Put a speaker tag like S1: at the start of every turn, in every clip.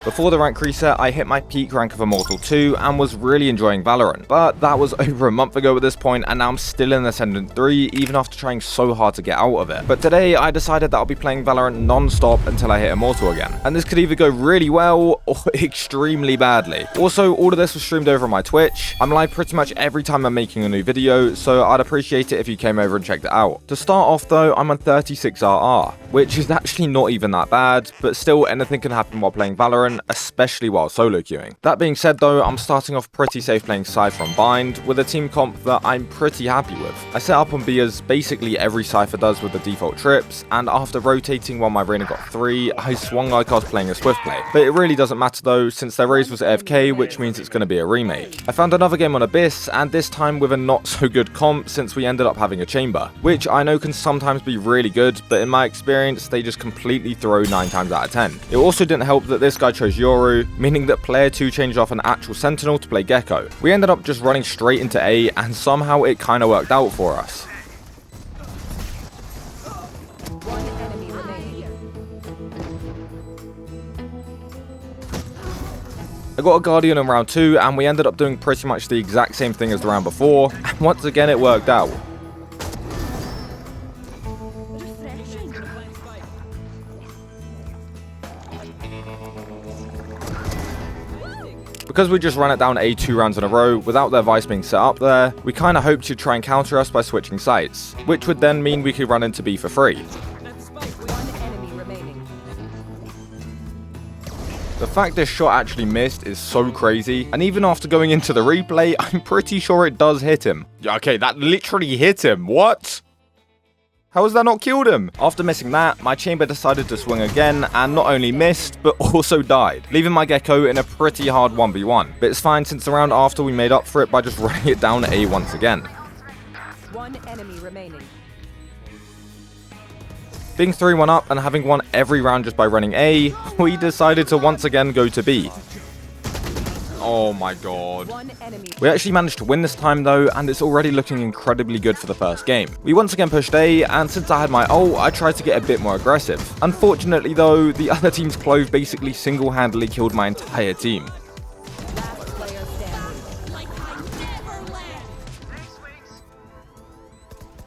S1: Before the rank reset, I hit my peak rank of Immortal 2 and was really enjoying Valorant, but that was over a month ago at this point, and now I'm still in Ascendant 3 even after trying so hard to get out of it. But today I decided that I'll be playing Valorant non-stop until I hit Immortal again, and this could either go really well or extremely badly. Also, all of this was streamed over on my Twitch. I'm live pretty much every time I'm making a new video, so I'd appreciate it if you came over and checked it out. To start off though, I'm on 36 RR, which is actually not even that bad, but still anything can happen while playing Valorant, especially while solo queuing. That being said though, I'm starting off pretty safe playing Cypher on Bind with a team comp that I'm pretty happy with. I set up on B as basically every Cypher does with the default trips, and after rotating while my Reyna got 3, I swung like I was playing a Swift play. But it really doesn't matter though, since their raise was AFK, which means it's going to be a remake. I found another game on Abyss, and this time with a not so good comp since we ended up having a chamber, which I know can sometimes be really good, but in my experience they just completely throw 9 times out of 10. It also didn't help that this guy chose Yoru, meaning that player 2 changed off an actual sentinel to play Gecko. We ended up just running straight into A, and somehow it kinda worked out for us. I got a Guardian in round 2, and we ended up doing pretty much the exact same thing as the round before, and once again it worked out. Because we just ran it down A 2 rounds in a row without their Vice being set up there, we kinda hoped she'd try and counter us by switching sites, which would then mean we could run into B for free. The fact this shot actually missed is so crazy, and even after going into the replay, I'm pretty sure it does hit him. Okay, that literally hit him, what? How has that not killed him? After missing that, my chamber decided to swing again and not only missed, but also died, leaving my Gecko in a pretty hard 1v1. But it's fine since the round after we made up for it by just running it down A once again.
S2: One enemy remaining.
S1: Being 3-1 up and having won every round just by running A, we decided to once again go to B. Oh my god. We actually managed to win this time though, and it's already looking incredibly good for the first game. We once again pushed A, and since I had my ult, I tried to get a bit more aggressive. Unfortunately though, the other team's Clove basically single-handedly killed my entire team.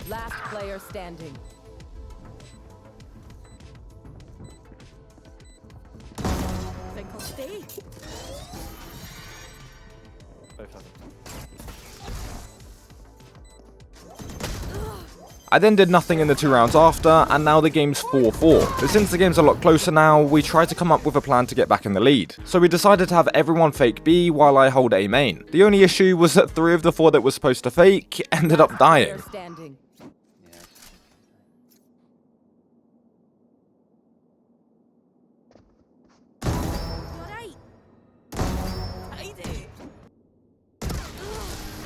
S2: Last player standing. Think I'll stay.
S1: I then did nothing in the 2 rounds after, and now the game's 4-4. But since the game's a lot closer now, we tried to come up with a plan to get back in the lead. So we decided to have everyone fake B while I hold A main. The only issue was that 3 of the 4 that was supposed to fake ended up dying.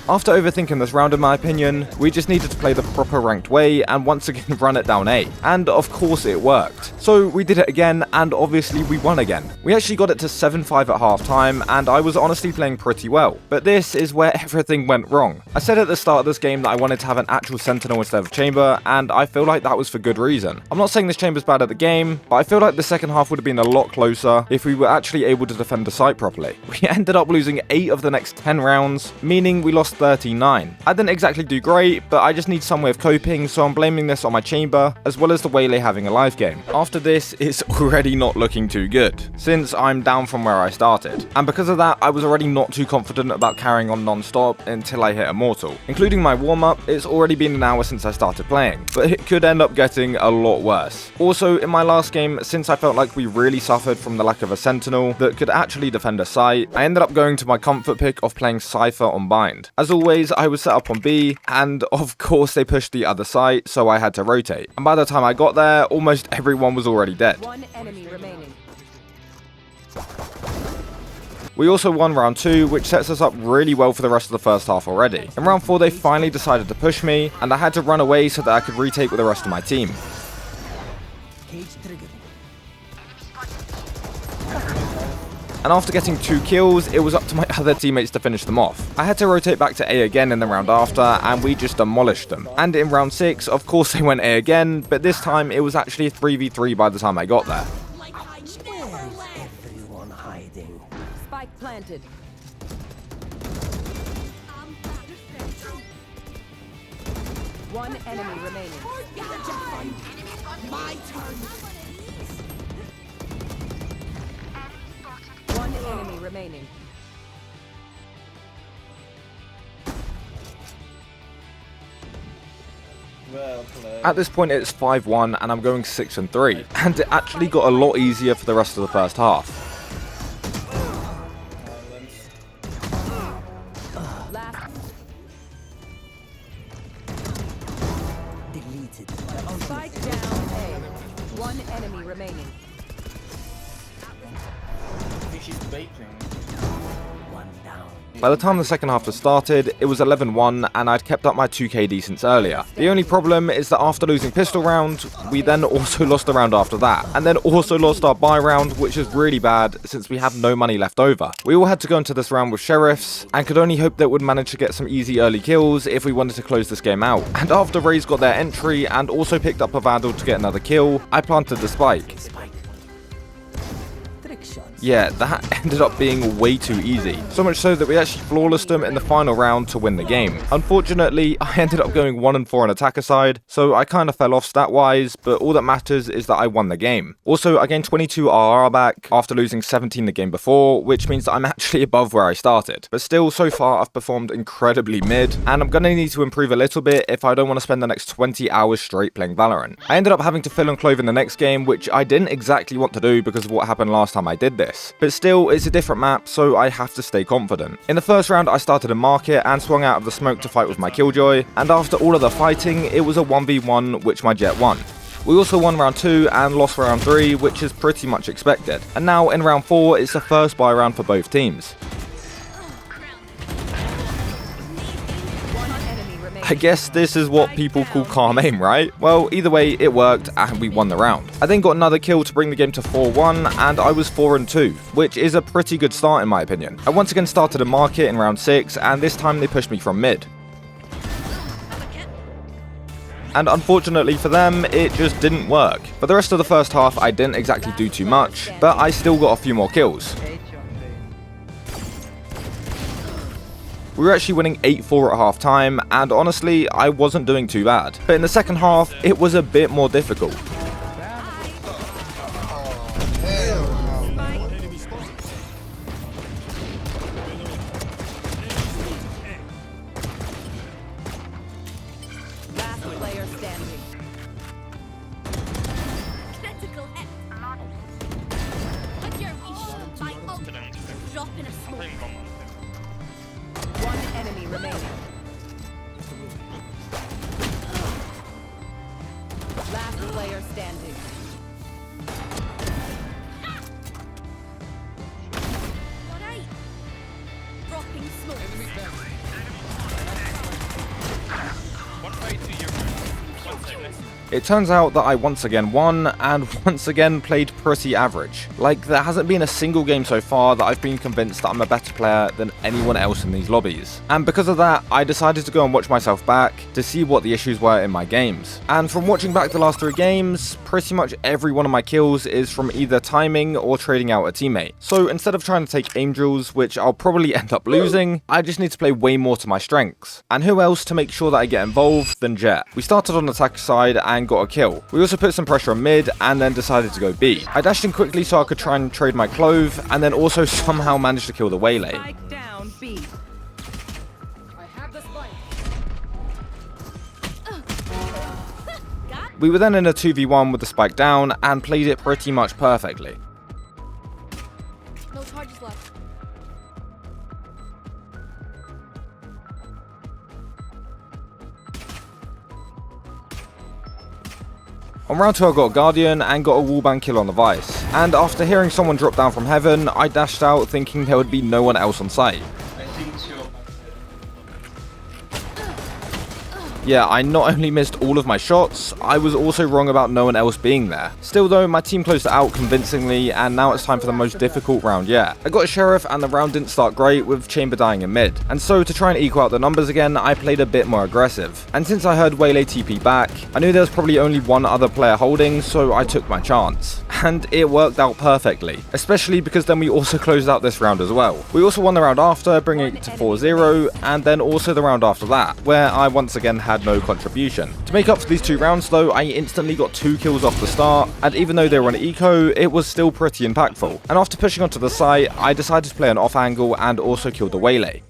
S1: After overthinking this round in my opinion, we just needed to play the proper ranked way and once again run it down A. And of course it worked. So we did it again, and obviously we won again. We actually got it to 7-5 at half time, and I was honestly playing pretty well. But this is where everything went wrong. I said at the start of this game that I wanted to have an actual sentinel instead of chamber, and I feel like that was for good reason. I'm not saying this chamber's bad at the game, but I feel like the second half would have been a lot closer if we were actually able to defend the site properly. We ended up losing 8 of the next 10 rounds, meaning we lost 39. I didn't exactly do great, but I just need some way of coping, so I'm blaming this on my chamber, as well as the Waylay having a live game. After this, it's already not looking too good, since I'm down from where I started. And because of that, I was already not too confident about carrying on non-stop until I hit Immortal. Including my warm-up, it's already been an hour since I started playing, but it could end up getting a lot worse. Also, in my last game, since I felt like we really suffered from the lack of a sentinel that could actually defend a site, I ended up going to my comfort pick of playing Cypher on Bind. As always, I was set up on B, and of course they pushed the other site, so I had to rotate. And by the time I got there, almost everyone was already dead.
S2: One enemy remaining.
S1: We also won round 2, which sets us up really well for the rest of the first half already. In round 4 they finally decided to push me, and I had to run away so that I could retake with the rest of my team. And after getting 2 kills, it was up to my other teammates to finish them off. I had to rotate back to A again in the round after, and we just demolished them. And in round 6, of course they went A again, but this time it was actually a 3v3 by the time I got there.
S3: hiding.
S2: Spike planted. One enemy remaining.
S3: My turn.
S2: One enemy remaining.
S4: Well played.
S1: At this point it's 5-1 and I'm going 6-3, and it actually got a lot easier for the rest of the first half.
S2: Last
S3: Deleted.
S2: spike down A. One enemy remaining.
S4: I think she's baking.
S3: One down.
S1: By the time the second half had started, it was 11-1 and I'd kept up my 2k since earlier. The only problem is that after losing pistol round, we then also lost the round after that, and then also lost our buy round, which is really bad since we had no money left over. We all had to go into this round with sheriffs, and could only hope that we'd manage to get some easy early kills if we wanted to close this game out. And after Raze got their entry and also picked up a Vandal to get another kill, I planted the spike.
S3: Spike. Trick shots.
S1: Yeah, that ended up being way too easy. So much so that we actually flawlessed them in the final round to win the game. Unfortunately, I ended up going 1-4 on attacker side, so I kind of fell off stat-wise, but all that matters is that I won the game. Also, I gained 22 RR back after losing 17 the game before, which means that I'm actually above where I started. But still, so far, I've performed incredibly mid, and I'm gonna need to improve a little bit if I don't want to spend the next 20 hours straight playing Valorant. I ended up having to fill on Clove in the next game, which I didn't exactly want to do because of what happened last time I did this. But still, it's a different map, so I have to stay confident. In the first round, I started a market and swung out of the smoke to fight with my Killjoy, and after all of the fighting, it was a 1v1 which my Jett won. We also won round 2 and lost round 3, which is pretty much expected. And now in round 4, it's the first buy round for both teams.
S2: One enemy remaining.
S1: I guess this is what people call calm aim, right? Well, either way, it worked and we won the round. I then got another kill to bring the game to 4-1 and I was 4-2, which is a pretty good start in my opinion. I once again started a market in round 6 and this time they pushed me from mid. And unfortunately for them, it just didn't work. For the rest of the first half, I didn't exactly do too much, but I still got a few more kills. We were actually winning 8-4 at half time, and honestly, I wasn't doing too bad. But in the second half, it was a bit more difficult.
S2: Last player standing.
S5: Critical hit. With your wish, my ult. Drop in a smoke.
S2: One enemy remaining. Last player standing.
S5: Alright. Dropping smoke.
S1: It turns out that I once again won, and once again played pretty average. Like, there hasn't been a single game so far that I've been convinced that I'm a better player than anyone else in these lobbies. And because of that, I decided to go and watch myself back to see what the issues were in my games. And from watching back the last 3 games, pretty much every one of my kills is from either timing or trading out a teammate. So instead of trying to take aim drills, which I'll probably end up losing, I just need to play way more to my strengths. And who else to make sure that I get involved than Jett? We started on the attack side and got a kill. We also put some pressure on mid and then decided to go B. I dashed in quickly so I could try and trade my Clove and then also somehow managed to kill the waylay.
S2: Spike down B. I have the spike.
S1: We were then in a 2v1 with the spike down and played it pretty much perfectly.
S5: No charges left.
S1: On round 2 I got a Guardian and got a wallbang kill on the Vice. And after hearing someone drop down from heaven, I dashed out thinking there would be no one else on site. Yeah, I not only missed all of my shots, I was also wrong about no one else being there. Still though, my team closed it out convincingly, and now it's time for the most difficult round yet. I got a sheriff and the round didn't start great with Chamber dying in mid. And so to try and equal out the numbers again, I played a bit more aggressive. And since I heard Waylay TP back, I knew there was probably only one other player holding, so I took my chance. And it worked out perfectly, especially because then we also closed out this round as well. We also won the round after, bringing it to 4-0, and then also the round after that, where I once again had no contribution. To make up for these 2 rounds though, I instantly got 2 kills off the start, and even though they were on eco, it was still pretty impactful. And after pushing onto the site, I decided to play an off angle and also killed the Waylay.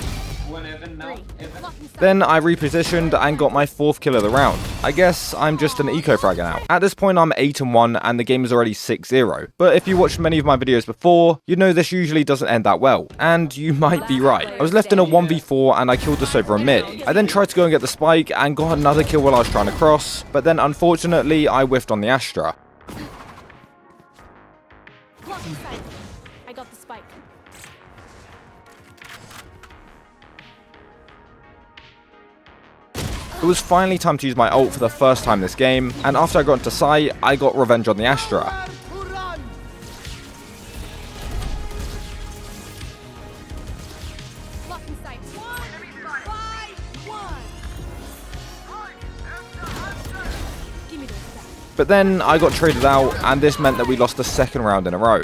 S1: Then I repositioned and got my 4th kill of the round. I guess I'm just an eco-fragger now. At this point I'm 8-1 and the game is already 6-0. But if you watched many of my videos before, you know this usually doesn't end that well. And you might be right. I was left in a 1v4 and I killed this over a mid. I then tried to go and get the spike and got another kill while I was trying to cross, but then unfortunately I whiffed on the Astra.
S5: I got the spike.
S1: It was finally time to use my ult for the first time this game, and after I got into sight, I got revenge on the Astra. But then I got traded out, and this meant that we lost the 2nd round in a row.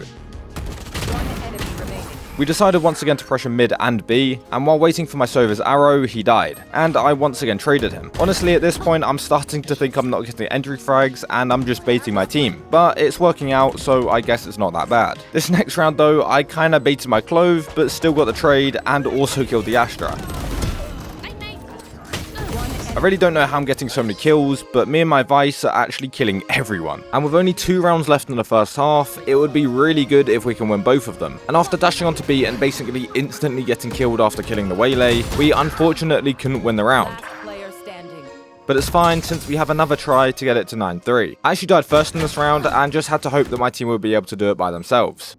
S1: We decided once again to pressure mid and B, and while waiting for my Sova's arrow, he died, and I once again traded him. Honestly, at this point, I'm starting to think I'm not getting entry frags, and I'm just baiting my team. But it's working out, so I guess it's not that bad. This next round though, I kinda baited my Clove, but still got the trade, and also killed the Astra. I really don't know how I'm getting so many kills, but me and my Vice are actually killing everyone. And with only 2 rounds left in the first half, it would be really good if we can win both of them. And after dashing onto B and basically instantly getting killed after killing the Waylay, we unfortunately couldn't win the round. But it's fine since we have another try to get it to 9-3. I actually died first in this round and just had to hope that my team would be able to do it by themselves.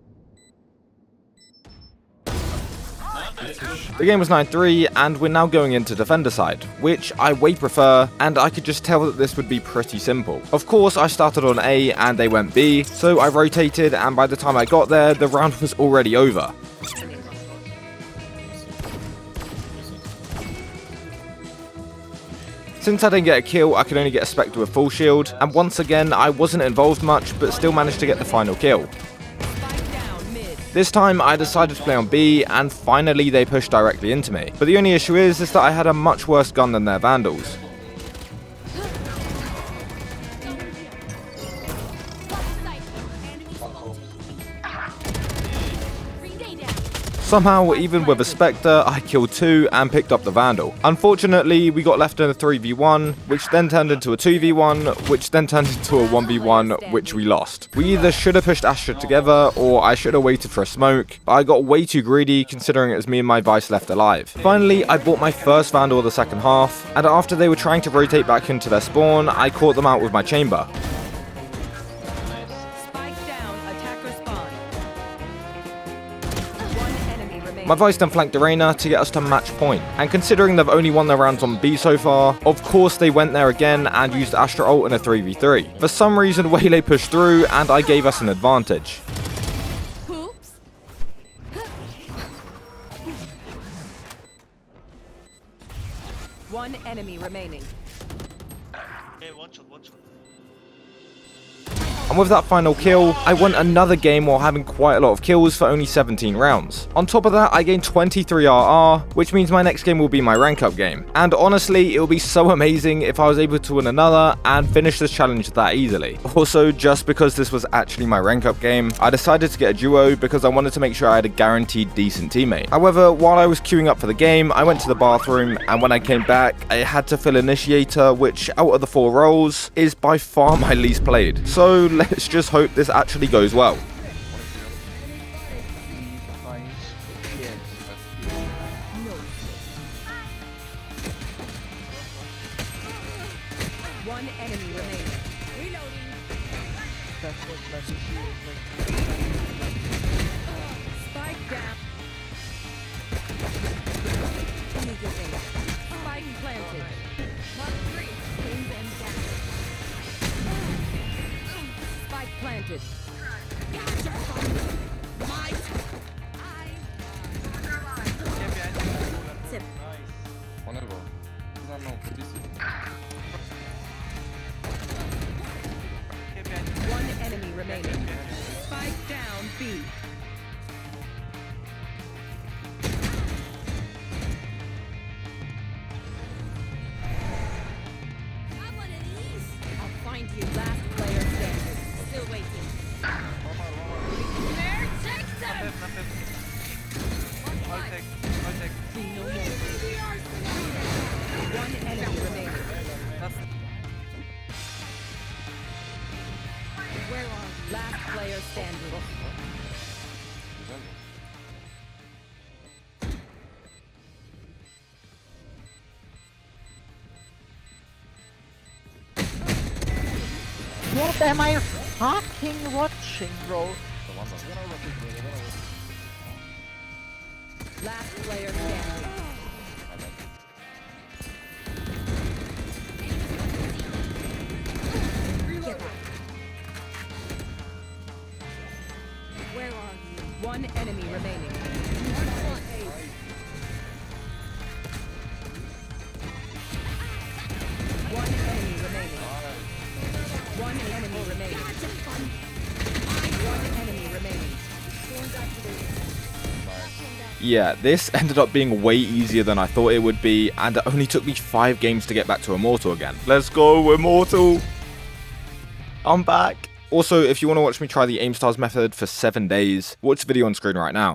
S1: The game was 9-3 and we're now going into defender side, which I way prefer, and I could just tell that this would be pretty simple. Of course I started on A and they went B, so I rotated, and by the time I got there the round was already over. Since I didn't get a kill, I could only get a Spectre with full shield, and once again I wasn't involved much but still managed to get the final kill. This time I decided to play on B, and finally they pushed directly into me. But the only issue is that I had a much worse gun than their Vandals. Somehow, even with a Spectre, I killed 2 and picked up the Vandal. Unfortunately, we got left in a 3v1, which then turned into a 2v1, which then turned into a 1v1, which we lost. We either should have pushed Astra together, or I should have waited for a smoke, but I got way too greedy considering it was me and my Vice left alive. Finally, I bought my first Vandal of the second half, and after they were trying to rotate back into their spawn, I caught them out with my chamber. My Vice then flanked Arena to get us to match point, and considering they've only won their rounds on B so far, of course they went there again and used Astra ult in a 3v3. For some reason Waylay pushed through and I gave us an advantage.
S5: Oops.
S6: One enemy remaining.
S7: Okay, one shot.
S1: And with that final kill, I won another game while having quite a lot of kills for only 17 rounds. On top of that, I gained 23 RR, which means my next game will be my rank up game. And honestly, it will be so amazing if I was able to win another and finish this challenge that easily. Also, just because this was actually my rank up game, I decided to get a duo because I wanted to make sure I had a guaranteed decent teammate. However, while I was queuing up for the game, I went to the bathroom, and when I came back, I had to fill Initiator, which out of the 4 roles is by far my least played. So let's just hope this actually goes well.
S6: One enemy remaining. Reloading. Spike down. Spike planted. spotted. One enemy remaining. Spike down B. I'll find you. Last player standing.
S5: Still waiting.
S6: One enemy remaining. Where are you? Last player standing.
S8: What am I fucking watching, bro?
S6: Last player standing. Get back. Where are you? One enemy remaining. One enemy remaining. One enemy remaining. One enemy remaining.
S1: Yeah, this ended up being way easier than I thought it would be, and it only took me 5 games to get back to Immortal again. Let's go, Immortal! I'm back! Also, if you want to watch me try the aim stars method for 7 days, watch the video on screen right now.